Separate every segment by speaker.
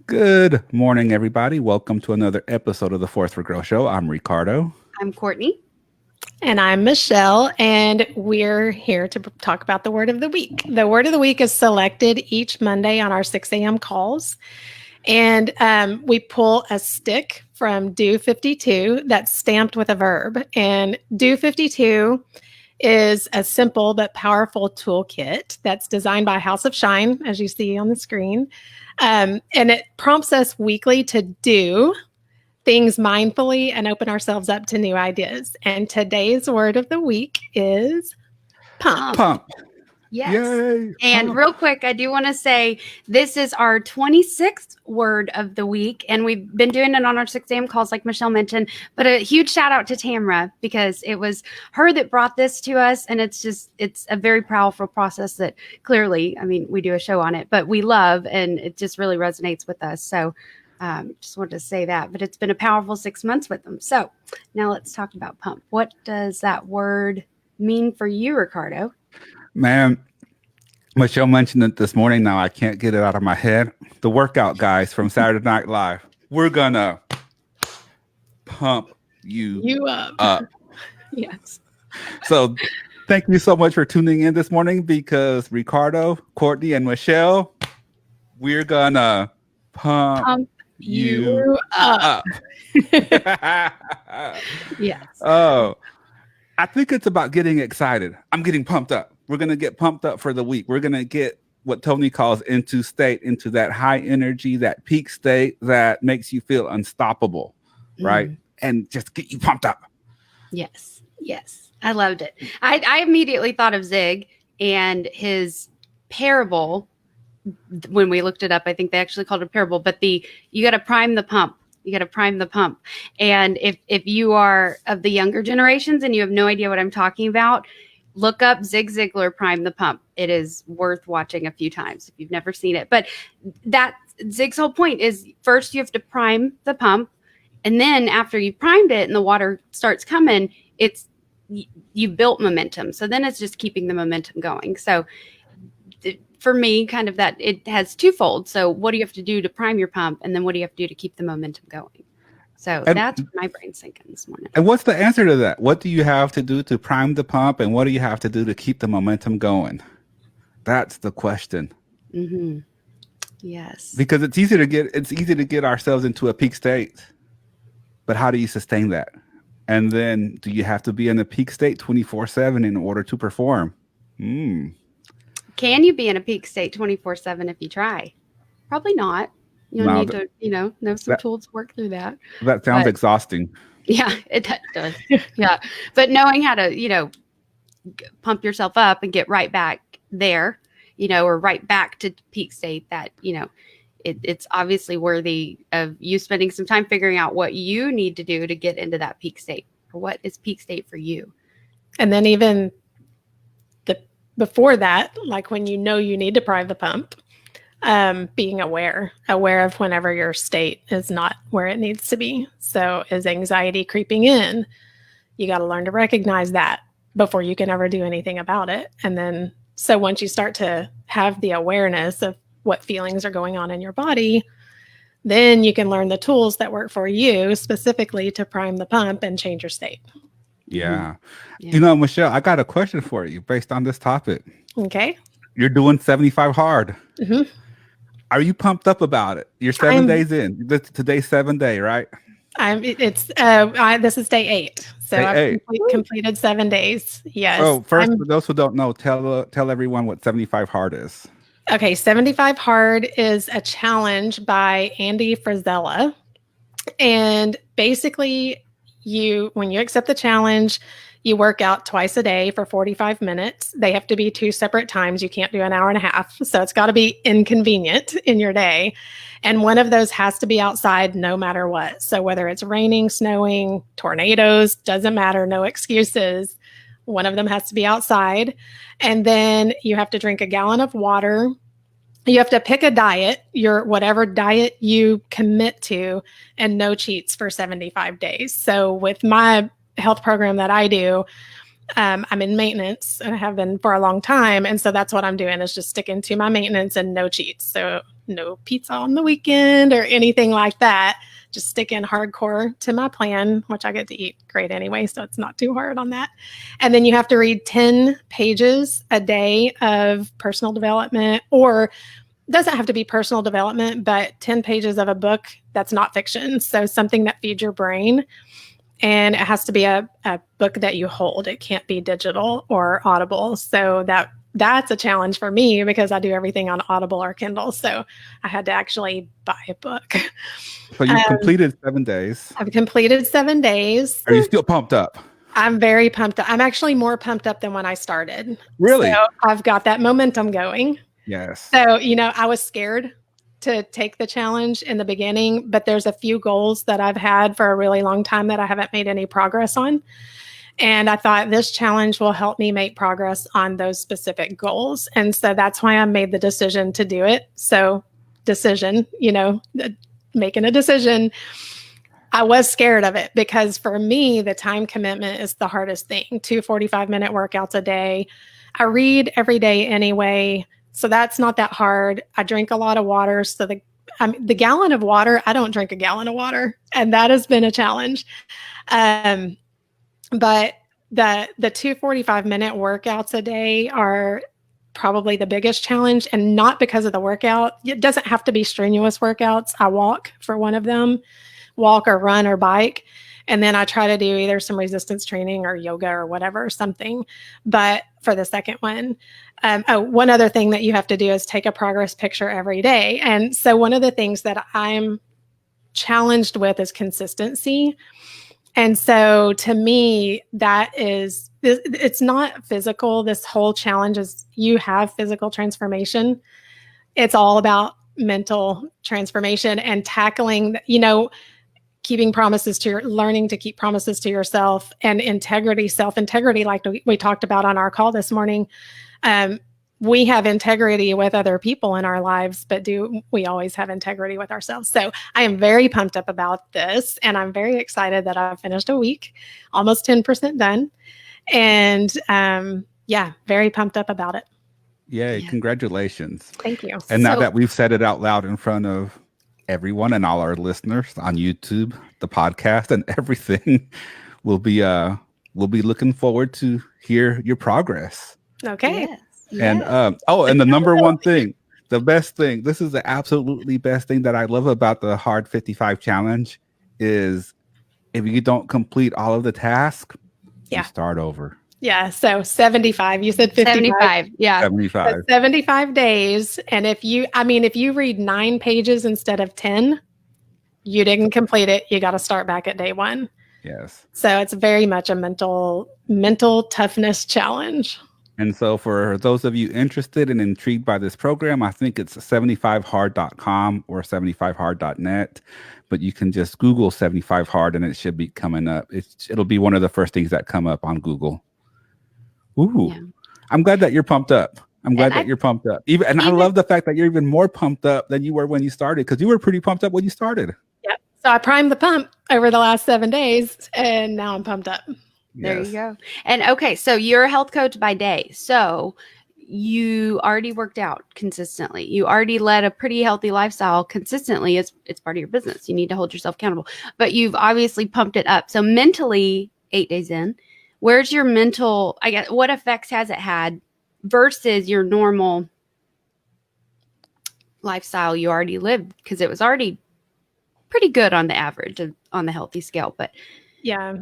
Speaker 1: Good morning, everybody. Welcome to another episode of the Fourth for Growth Show. I'm Ricardo.
Speaker 2: I'm Courtney.
Speaker 3: And I'm Michelle, and we're here to talk about the word of the week. The word of the week is selected each Monday on our 6 a.m. calls. And we pull a stick from Do 52 that's stamped with a verb. And Do 52 is a simple but powerful toolkit that's designed by House of Shine, as you see on the screen. And it prompts us weekly to do things mindfully and open ourselves up to new ideas. And today's word of the week is pump.
Speaker 1: Pump.
Speaker 2: Yes.
Speaker 1: Yay.
Speaker 2: And real quick, I do want to say this is our 26th word of the week. And we've been doing it on our 6 a.m. calls, like Michelle mentioned. But a huge shout out to Tamra, because it was her that brought this to us. And it's a very powerful process that clearly, we do a show on it, but we love, and it just really resonates with us. So just wanted to say that, but it's been a powerful 6 months with them. So now let's talk about pump. What does that word mean for you, Ricardo?
Speaker 1: Man, Michelle mentioned it this morning. Now I can't get it out of my head. The workout guys from Saturday Night Live. We're going to pump you up.
Speaker 3: Yes.
Speaker 1: So thank you so much for tuning in this morning, because Ricardo, Courtney, and Michelle, we're going to pump you up.
Speaker 2: Yes.
Speaker 1: Oh, I think it's about getting excited. I'm getting pumped up. We're going to get pumped up for the week. We're going to get what Tony calls into that high energy, that peak state that makes you feel unstoppable, right? And just get you pumped up.
Speaker 2: Yes. Yes. I loved it. I immediately thought of Zig and his parable. When we looked it up, I think they actually called it a parable, but you got to prime the pump. You got to prime the pump. And if you are of the younger generations and you have no idea what I'm talking about, look up Zig Ziglar, Prime the Pump. It is worth watching a few times if you've never seen it. But that Zig's whole point is, first you have to prime the pump. And then after you've primed it and the water starts coming, you built momentum. So then it's just keeping the momentum going. So for me, kind of that, it has twofold. So what do you have to do to prime your pump? And then what do you have to do to keep the momentum going? So that's my brain's thinking this morning.
Speaker 1: And what's the answer to that? What do you have to do to prime the pump? And what do you have to do to keep the momentum going? That's the question.
Speaker 2: Mm-hmm. Yes.
Speaker 1: Because it's easy to get ourselves into a peak state. But how do you sustain that? And then do you have to be in a peak state 24/7 in order to perform?
Speaker 2: Can you be in a peak state 24/7 if you try? Probably not. You'll need to, know some tools to work through that.
Speaker 1: That sounds exhausting.
Speaker 2: Yeah, it does. Yeah. But knowing how to, pump yourself up and get right back there, or right back to peak state, that, it's obviously worthy of you spending some time figuring out what you need to do to get into that peak state, or what is peak state for you.
Speaker 3: And then even before that, like when you need to prime the pump, being aware of whenever your state is not where it needs to be. So is anxiety creeping in? You got to learn to recognize that before you can ever do anything about it. And then, so once you start to have the awareness of what feelings are going on in your body, then you can learn the tools that work for you specifically to prime the pump and change your state.
Speaker 1: Yeah. Yeah. Michelle, I got a question for you based on this topic.
Speaker 3: Okay.
Speaker 1: You're doing 75 hard.
Speaker 3: Mm-hmm.
Speaker 1: Are you pumped up about it? You're 7 days in. Today's 7th day, right?
Speaker 3: This is day 8. So
Speaker 1: I've
Speaker 3: completed 7 days. Yes.
Speaker 1: Oh, first, for those who don't know, tell everyone what 75 hard is.
Speaker 3: Okay. 75 hard is a challenge by Andy Frisella. And basically, when you accept the challenge, you work out twice a day for 45 minutes. They have to be 2 separate times. You can't do an hour and a half. So it's got to be inconvenient in your day. And one of those has to be outside no matter what. So whether it's raining, snowing, tornadoes, doesn't matter, no excuses. One of them has to be outside. And then you have to drink a gallon of water. You have to pick a diet, whatever diet you commit to, and no cheats for 75 days. So with my health program that I do, I'm in maintenance and I have been for a long time. And so that's what I'm doing, is just sticking to my maintenance and no cheats. So no pizza on the weekend or anything like that. Just stick in hardcore to my plan, which I get to eat great anyway, so it's not too hard on that. And then you have to read 10 pages a day of personal development, or it doesn't have to be personal development, but 10 pages of a book that's not fiction. So something that feeds your brain. And it has to be a book that you hold. It can't be digital or Audible. So that's a challenge for me because I do everything on Audible or Kindle. So I had to actually buy a book.
Speaker 1: So you completed 7 days.
Speaker 3: I've completed 7 days.
Speaker 1: Are you still pumped up?
Speaker 3: I'm very pumped up. I'm actually more pumped up than when I started.
Speaker 1: Really?
Speaker 3: So I've got that momentum going.
Speaker 1: Yes.
Speaker 3: So, I was scared to take the challenge in the beginning, but there's a few goals that I've had for a really long time that I haven't made any progress on. And I thought this challenge will help me make progress on those specific goals. And so that's why I made the decision to do it. So making a decision. I was scared of it because for me, the time commitment is the hardest thing. 2 45-minute workouts a day. I read every day anyway. So that's not that hard. I drink a lot of water. So the gallon of water, I don't drink a gallon of water. And that has been a challenge. But the 2 45-minute workouts a day are probably the biggest challenge, and not because of the workout. It doesn't have to be strenuous workouts. I walk for one of them, walk or run or bike. And then I try to do either some resistance training or yoga or whatever, something. But for the second one, one other thing that you have to do is take a progress picture every day. And so one of the things that I'm challenged with is consistency. And so to me, it's not physical. This whole challenge is you have physical transformation. It's all about mental transformation and tackling, keeping promises learning to keep promises to yourself, and integrity, self-integrity, like we talked about on our call this morning. We have integrity with other people in our lives, but do we always have integrity with ourselves? So I am very pumped up about this, and I'm very excited that I've finished a week, almost 10% done. And very pumped up about it.
Speaker 1: Yay, congratulations.
Speaker 3: Thank you.
Speaker 1: And now that we've said it out loud in front of everyone and all our listeners on YouTube, the podcast, and everything, we'll be looking forward to hear your progress.
Speaker 3: Okay.
Speaker 2: Yes.
Speaker 1: And and the number one thing, the best thing, this is the absolutely best thing that I love about the Hard 55 Challenge is if you don't complete all of the tasks, you start over.
Speaker 3: Yeah. So 75, you said 55.
Speaker 2: 75. Yeah.
Speaker 1: 75.
Speaker 3: So 75 days. And if you read 9 pages instead of 10, you didn't complete it. You got to start back at day 1.
Speaker 1: Yes.
Speaker 3: So it's very much a mental toughness challenge.
Speaker 1: And so for those of you interested and intrigued by this program, I think it's 75hard.com or 75hard.net, but you can just Google 75hard and it should be coming up. It'll be one of the first things that come up on Google. Ooh, yeah. I'm glad that you're pumped up. I love the fact that you're even more pumped up than you were when you started, because you were pretty pumped up when you started.
Speaker 3: Yep. So I primed the pump over the last 7 days, and now I'm pumped up.
Speaker 2: There you go. And okay, so you're a health coach by day. So you already worked out consistently. You already led a pretty healthy lifestyle consistently. It's part of your business. You need to hold yourself accountable. But you've obviously pumped it up. So mentally, 8 days in, where's your mental, what effects has it had versus your normal lifestyle you already lived? Because it was already pretty good on the average on the healthy scale. But
Speaker 3: yeah.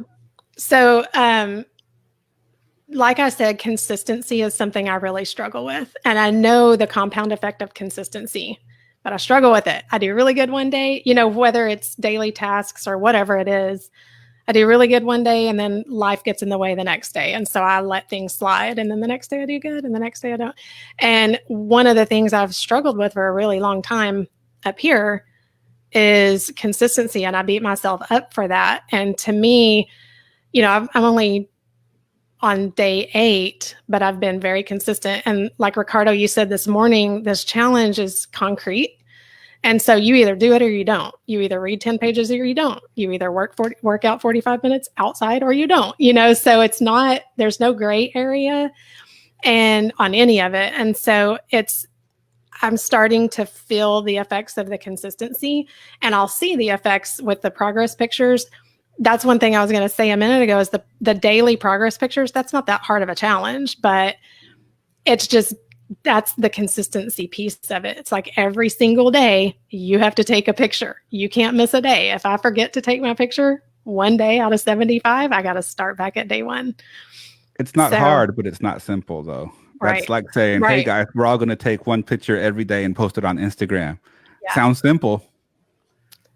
Speaker 3: So, like I said, consistency is something I really struggle with. And I know the compound effect of consistency, but I struggle with it. I do really good one day, whether it's daily tasks or whatever it is, I do really good one day and then life gets in the way the next day. And so I let things slide. And then the next day I do good and the next day I don't. And one of the things I've struggled with for a really long time up here is consistency. And I beat myself up for that. And to me, I'm only on day 8, but I've been very consistent. And like Ricardo, you said this morning, this challenge is concrete. And so you either do it or you don't. You either read 10 pages or you don't. You either work out 45 minutes outside or you don't, so there's no gray area and on any of it. And so I'm starting to feel the effects of the consistency, and I'll see the effects with the progress pictures. That's one thing I was going to say a minute ago is the daily progress pictures. That's not that hard of a challenge, but it's just, that's the consistency piece of it. It's like every single day you have to take a picture. You can't miss a day. If I forget to take my picture one day out of 75, I got to start back at day one.
Speaker 1: It's not hard, but it's not simple though. That's like saying, hey guys, we're all going to take one picture every day and post it on Instagram. Yeah. Sounds simple.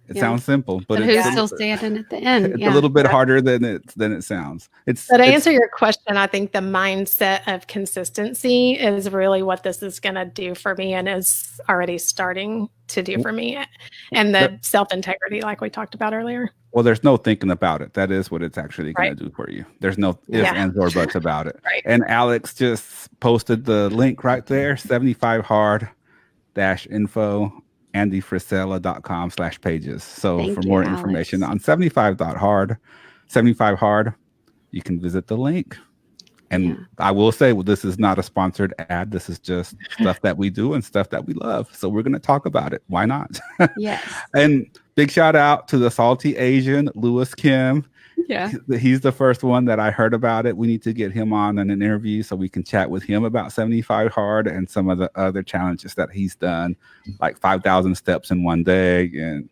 Speaker 1: It sounds simple, but
Speaker 2: who's still standing at the end?
Speaker 1: It's a little bit harder than it sounds. But
Speaker 3: to answer your question, I think the mindset of consistency is really what this is going to do for me, and is already starting to do for me. And the self-integrity, like we talked about earlier.
Speaker 1: Well, there's no thinking about it. That is what it's actually going to do for you. There's no ifs, ands, or buts about it. And Alex just posted the link right there, 75hard-info. andyfrisella.com/pages. So for more information on 75 hard, you can visit the link. And I will say, well, this is not a sponsored ad. This is just stuff that we do and stuff that we love. So we're going to talk about it. Why not?
Speaker 2: Yes.
Speaker 1: And big shout out to the Salty Asian, Lewis Kim.
Speaker 2: Yeah.
Speaker 1: He's the first one that I heard about it. We need to get him on in an interview so we can chat with him about 75 hard and some of the other challenges that he's done, like 5,000 steps in one day and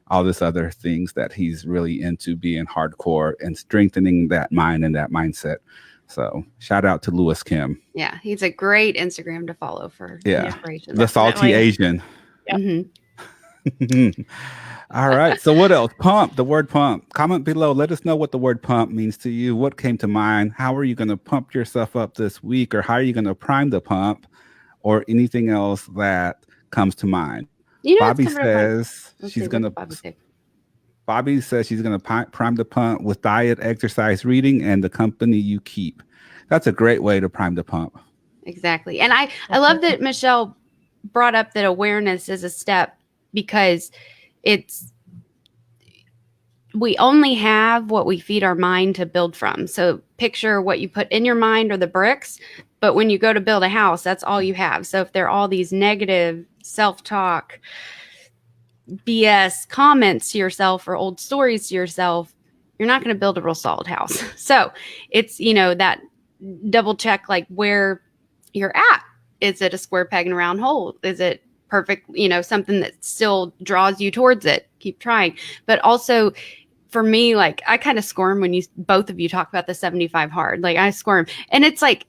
Speaker 1: all this other things that he's really into, being hardcore and strengthening that mind and that mindset. So shout out to Lewis Kim.
Speaker 2: Yeah. He's a great Instagram to follow for inspiration.
Speaker 1: The Salty Asian.
Speaker 3: Yep.
Speaker 2: Mm-hmm.
Speaker 1: All right. So what else? Pump, the word pump. Comment below. Let us know what the word pump means to you. What came to mind? How are you going to pump yourself up this week? Or how are you going to prime the pump? Or anything else that comes to mind? Bobby says she's going to... Bobby says she's going to prime the pump with diet, exercise, reading, and the company you keep. That's a great way to prime the pump.
Speaker 2: Exactly. And I love that Michelle brought up that awareness is a step, because we only have what we feed our mind to build from. So picture what you put in your mind or the bricks, but when you go to build a house, that's all you have. So if there are all these negative self-talk, BS comments to yourself or old stories to yourself, you're not going to build a real solid house. So it's, that double check, like where you're at. Is it a square peg in a round hole? Is it perfect, something that still draws you towards it? Keep trying. But also for me, like, I kind of squirm when both of you talk about the 75 hard. Like, I squirm. And it's like,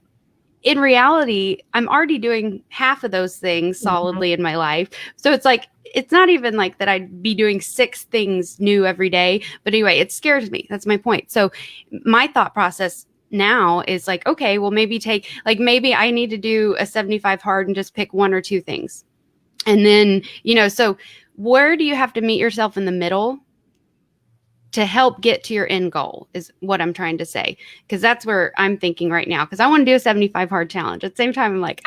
Speaker 2: in reality, I'm already doing half of those things solidly in my life. So it's like, it's not even like that I'd be doing 6 things new every day. But anyway, it scares me. That's my point. So my thought process now is like, okay, well, maybe I need to do a 75 hard and just pick 1 or 2 things. And then, so where do you have to meet yourself in the middle to help get to your end goal is what I'm trying to say. Because that's where I'm thinking right now. Because I want to do a 75 hard challenge. At the same time, I'm like,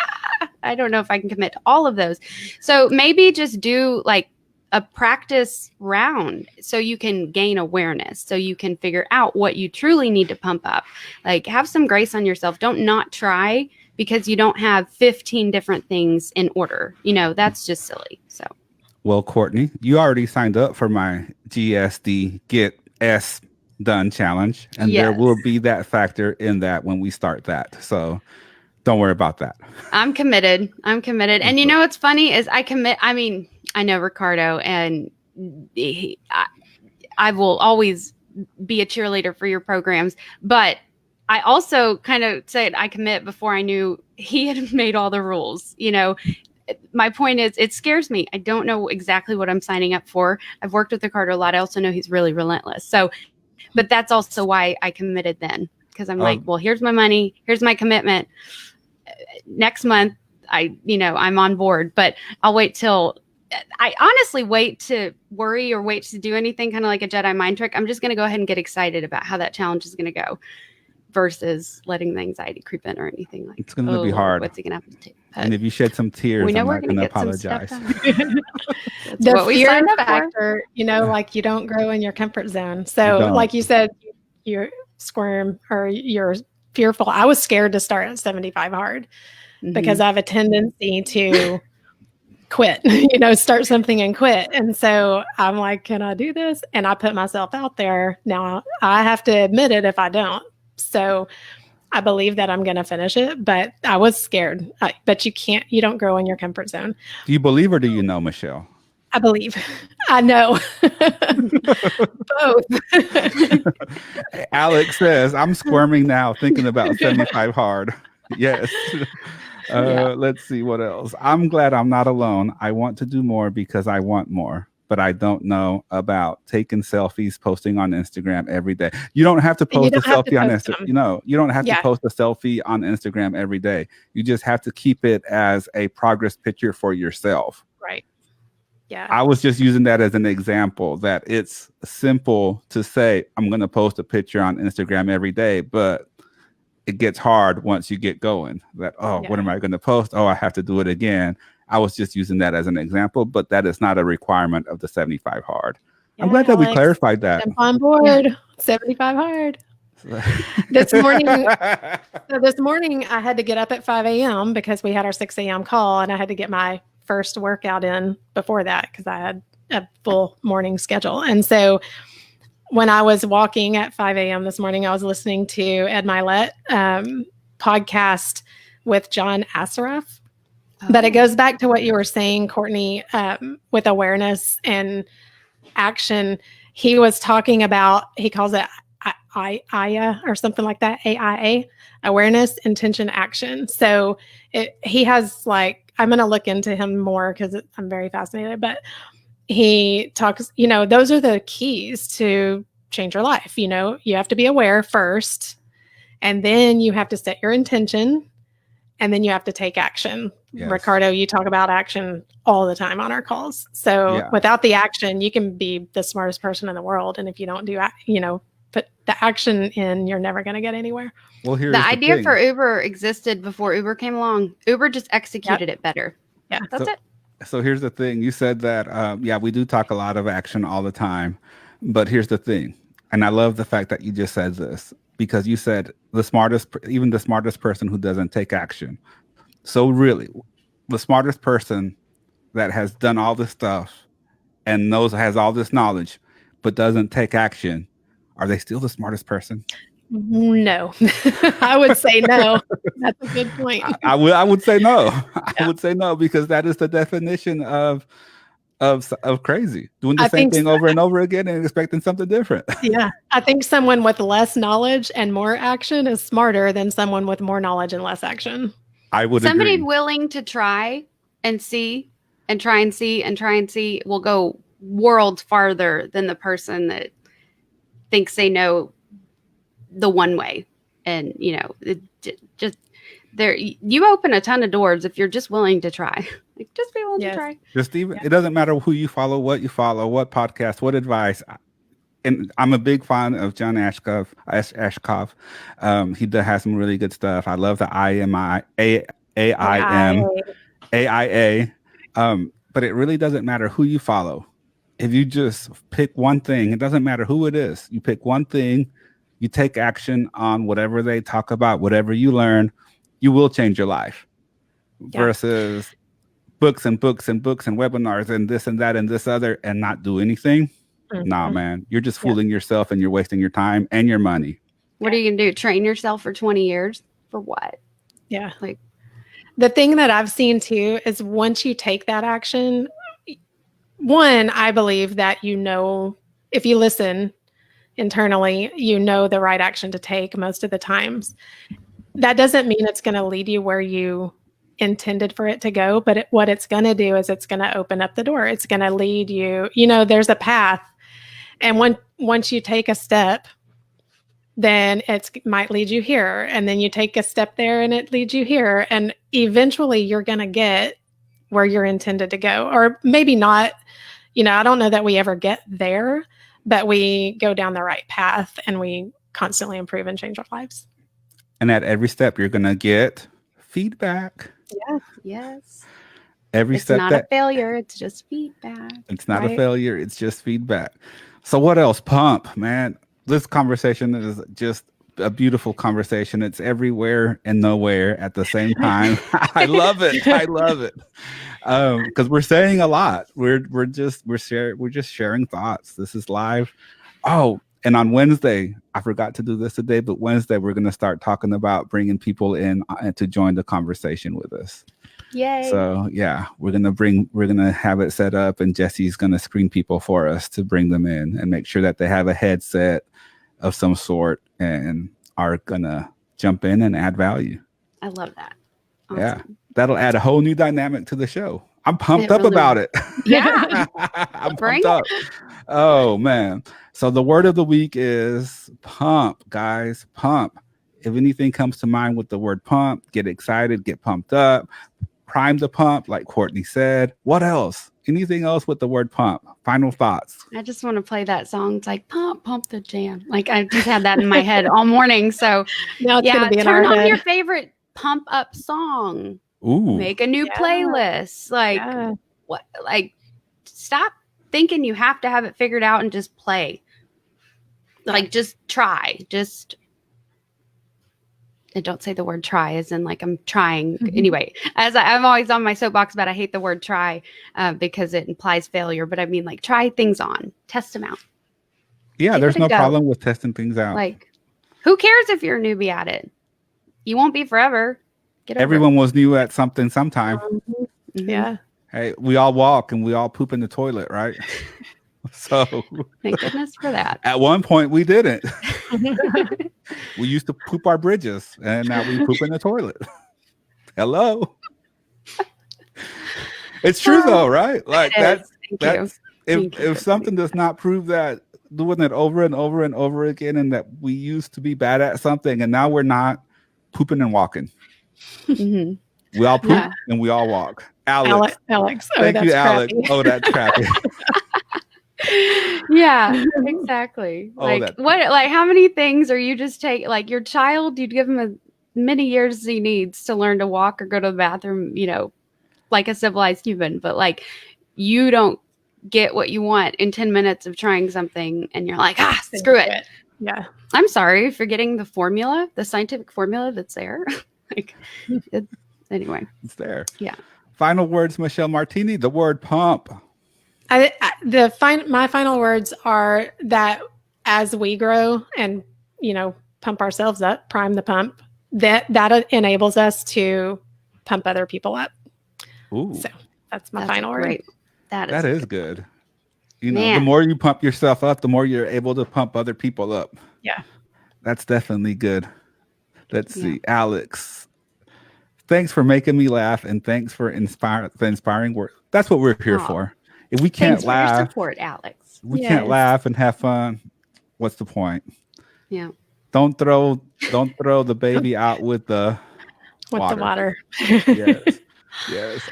Speaker 2: I don't know if I can commit to all of those. So maybe just do like a practice round so you can gain awareness, so you can figure out what you truly need to pump up. Like, have some grace on yourself. Don't not try because you don't have 15 different things in order. That's just silly. So.
Speaker 1: Well, Courtney, you already signed up for my GSD Get S Done challenge, and there will be that factor in that when we start that. So don't worry about that. I'm committed. And what's funny is I know Ricardo, and I will always be a cheerleader for your programs, but I also kind of said I commit before I knew he had made all the rules. My point is, it scares me. I don't know exactly what I'm signing up for. I've worked with Ricardo a lot. I also know he's really relentless. So, but that's also why I committed then, because I'm like, well, here's my money. Here's my commitment. Next month, I'm on board, but I'll wait till I honestly wait to worry or wait to do anything kind of like a Jedi mind trick. I'm just going to go ahead and get excited about how that challenge is going to go versus letting the anxiety creep in or anything like that. It's going to be hard. What's it going to happen to? And if you shed some tears, I'm not going to apologize.
Speaker 3: The fear factor, like you don't grow in your comfort zone. So like you said, you squirm or you're fearful. I was scared to start at 75 hard because I have a tendency to quit, start something and quit. And so I'm like, can I do this? And I put myself out there. Now I have to admit it if I don't. So I believe that I'm going to finish it, but I was scared. But you don't grow in your comfort zone.
Speaker 1: Do you believe or do you know, Michelle?
Speaker 3: I believe. I know. Both.
Speaker 1: Alex says, I'm squirming now thinking about 75 hard. Yes. Let's see what else. I'm glad I'm not alone. I want to do more because I want more, but I don't know about taking selfies, posting on Instagram every day. You don't have to post a selfie on Instagram. You don't have to post a selfie on Instagram every day. You just have to keep it as a progress picture for yourself.
Speaker 3: Right. Yeah.
Speaker 1: I was just using that as an example that it's simple to say, I'm going to post a picture on Instagram every day, but it gets hard once you get going. What am I going to post? Oh, I have to do it again. I was just using that as an example, but that is not a requirement of the 75 hard. Yeah, I'm glad that we clarified that.
Speaker 3: I'm on board. 75 hard. This morning I had to get up at 5 a.m. because we had our 6 a.m. call, and I had to get my first workout in before that because I had a full morning schedule. And so when I was walking at 5 a.m. this morning, I was listening to Ed Milet podcast with John Assaraf. But it goes back to what you were saying, Courtney, with awareness and action. He was talking about, he calls it AIA or something like that, AIA, awareness, intention, action. So he has I'm going to look into him more because I'm very fascinated, but he talks, those are the keys to change your life. You have to be aware first, and then you have to set your intention, and then you have to take action. Yes. Ricardo, you talk about action all the time on our calls. So without the action, you can be the smartest person in the world. And if you don't do, put the action in, you're never going to get anywhere.
Speaker 2: Well, here's the idea for Uber existed before Uber came along. Uber just executed it better. Yeah, that's it.
Speaker 1: So here's the thing. You said that, we do talk a lot of action all the time, but here's the thing. And I love the fact that you just said this, because you said even the smartest person who doesn't take action. So really, the smartest person that has done all this stuff and has all this knowledge, but doesn't take action, are they still the smartest person?
Speaker 3: No, I would say no. That's a good point.
Speaker 1: I would say no. I would say no, because that is the definition of crazy, doing the same thing over and over again and expecting something different.
Speaker 3: Yeah, I think someone with less knowledge and more action is smarter than someone with more knowledge and less action.
Speaker 1: I would
Speaker 2: Somebody
Speaker 1: agree.
Speaker 2: willing to try and see and try and see will go worlds farther than the person that thinks they know the one way. And you open a ton of doors if you're just willing to try. Just be willing to try.
Speaker 1: It doesn't matter who you follow, what podcast, what advice. And I'm a big fan of John Ashkoff. He has some really good stuff. I love the AIA. But it really doesn't matter who you follow. If you just pick one thing, it doesn't matter who it is. You pick one thing, you take action on whatever they talk about, whatever you learn, you will change your life. Versus books and books and books and webinars and this and that and this other and not do anything. Mm-hmm. Nah, man, you're just fooling yourself and you're wasting your time and your money.
Speaker 2: What are you going to do? Train yourself for 20 years? For what?
Speaker 3: Yeah. The thing that I've seen too is once you take that action, one, I believe that if you listen internally, the right action to take most of the times. That doesn't mean it's going to lead you where you intended for it to go, but what it's going to do is it's going to open up the door. It's going to lead you, there's a path. And once you take a step, then it might lead you here. And then you take a step there and it leads you here. And eventually you're going to get where you're intended to go, or maybe not. I don't know that we ever get there, but we go down the right path and we constantly improve and change our lives.
Speaker 1: And at every step, you're going to get feedback.
Speaker 2: Yes.
Speaker 1: It's not
Speaker 2: a failure. It's just feedback.
Speaker 1: It's not a failure. It's just feedback. So what else? Pump, man. This conversation is just a beautiful conversation. It's everywhere and nowhere at the same time. I love it. Because we're saying a lot. We're just sharing thoughts. This is live. Oh, and on Wednesday, I forgot to do this today, but Wednesday we're going to start talking about bringing people in to join the conversation with us.
Speaker 2: Yay.
Speaker 1: So yeah, we're gonna have it set up, and Jesse's gonna screen people for us to bring them in and make sure that they have a headset of some sort and are gonna jump in and add value.
Speaker 2: I love that. Awesome.
Speaker 1: Yeah, that'll add a whole new dynamic to the show. I'm pumped up
Speaker 2: really
Speaker 1: about it.
Speaker 2: Yeah.
Speaker 1: I'm
Speaker 2: Bring
Speaker 1: pumped up. Oh man. So the word of the week is pump, guys. Pump. If anything comes to mind with the word pump, get excited, get pumped up, prime the pump, like Courtney said. What else? Anything else with the word pump? Final thoughts.
Speaker 2: I just want to play that song. It's like pump the jam. Like I just had that in my head all morning. So
Speaker 3: Now it's gonna be in
Speaker 2: turn
Speaker 3: our
Speaker 2: on
Speaker 3: head.
Speaker 2: your favorite pump up song.
Speaker 1: Ooh.
Speaker 2: Make a new playlist. Like what? Like stop thinking you have to have it figured out and just play. Like just try. And don't say the word try as in like I'm trying. Anyway, as I'm always on my soapbox about I hate the word try because it implies failure. But I mean like try things on. Test them out.
Speaker 1: Yeah,
Speaker 2: Give
Speaker 1: there's
Speaker 2: it a
Speaker 1: no
Speaker 2: go.
Speaker 1: problem with testing things out.
Speaker 2: Like who cares if you're a newbie at it? You won't be forever. Get over
Speaker 1: Everyone was new at something sometime.
Speaker 2: it.
Speaker 3: Yeah.
Speaker 1: Hey, we all walk and we all poop in the toilet, right? So
Speaker 2: Thank goodness for that.
Speaker 1: at one point we didn't. We used to poop our bridges, and now we poop in the toilet. Hello. It's true though, right? Like
Speaker 2: It is. Thank you.
Speaker 1: that's
Speaker 2: Thank you
Speaker 1: if
Speaker 2: for
Speaker 1: something does not prove that doing it over and over and over again, and that we used to be bad at something, and now we're not pooping and walking.
Speaker 2: Mhm.
Speaker 1: We all poop
Speaker 2: Yeah.
Speaker 1: and we all walk. Alex.
Speaker 3: Alex. Oh,
Speaker 1: Thank
Speaker 3: that's
Speaker 1: you, Alex.
Speaker 3: crappy.
Speaker 1: Oh, that's crappy.
Speaker 2: Yeah, exactly.
Speaker 1: Oh,
Speaker 2: Like like how many things are you just take like your child, you'd give him as many years as he needs to learn to walk or go to the bathroom, like a civilized human, but like you don't get what you want in 10 minutes of trying something and you're like, screw it.
Speaker 3: Yeah.
Speaker 2: I'm sorry for getting the formula, the scientific formula that's there. Anyway.
Speaker 1: It's there.
Speaker 2: Yeah.
Speaker 1: Final words, Michelle Martini. The word pump.
Speaker 3: My final words are that as we grow and pump ourselves up, prime the pump, that enables us to pump other people up.
Speaker 1: Ooh,
Speaker 3: So that's my final word.
Speaker 2: Great.
Speaker 1: that is good. The
Speaker 2: Man.
Speaker 1: more you pump yourself up, the more you're able to pump other people up.
Speaker 3: Yeah.
Speaker 1: That's definitely good. Let's see, Alex. Thanks for making me laugh, and thanks for the inspiring work. That's what we're here for. If we can't
Speaker 2: Thanks for your
Speaker 1: laugh,
Speaker 2: support, Alex.
Speaker 1: we can't laugh and have fun. What's the point?
Speaker 2: Yeah.
Speaker 1: Don't throw the baby out with the
Speaker 3: water.
Speaker 1: Yes. Yes.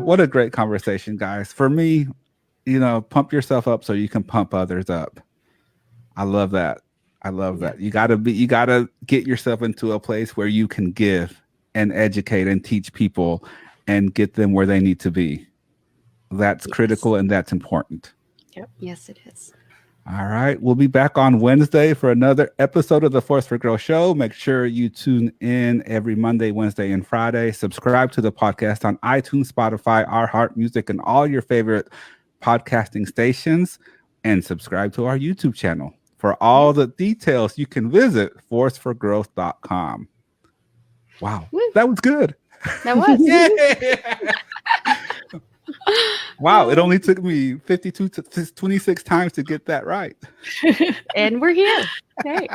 Speaker 1: What a great conversation, guys. For me, pump yourself up so you can pump others up. I love that. That. You gotta get yourself into a place where you can give and educate and teach people and get them where they need to be. That's critical and that's important.
Speaker 3: Yep.
Speaker 2: Yes, it is.
Speaker 1: All right. We'll be back on Wednesday for another episode of the Force for Growth Show. Make sure you tune in every Monday, Wednesday, and Friday. Subscribe to the podcast on iTunes, Spotify, Our Heart Music, and all your favorite podcasting stations. And subscribe to our YouTube channel. For all the details, you can visit forceforgrowth.com. Wow.
Speaker 2: Woo.
Speaker 1: That was good.
Speaker 2: That was.
Speaker 1: Yeah. Wow, it only took me 26 times to get that right.
Speaker 2: And we're here. Okay.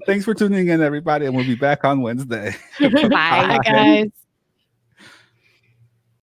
Speaker 1: Thanks for tuning in, everybody, and we'll be back on Wednesday.
Speaker 2: Bye.
Speaker 3: Bye, guys.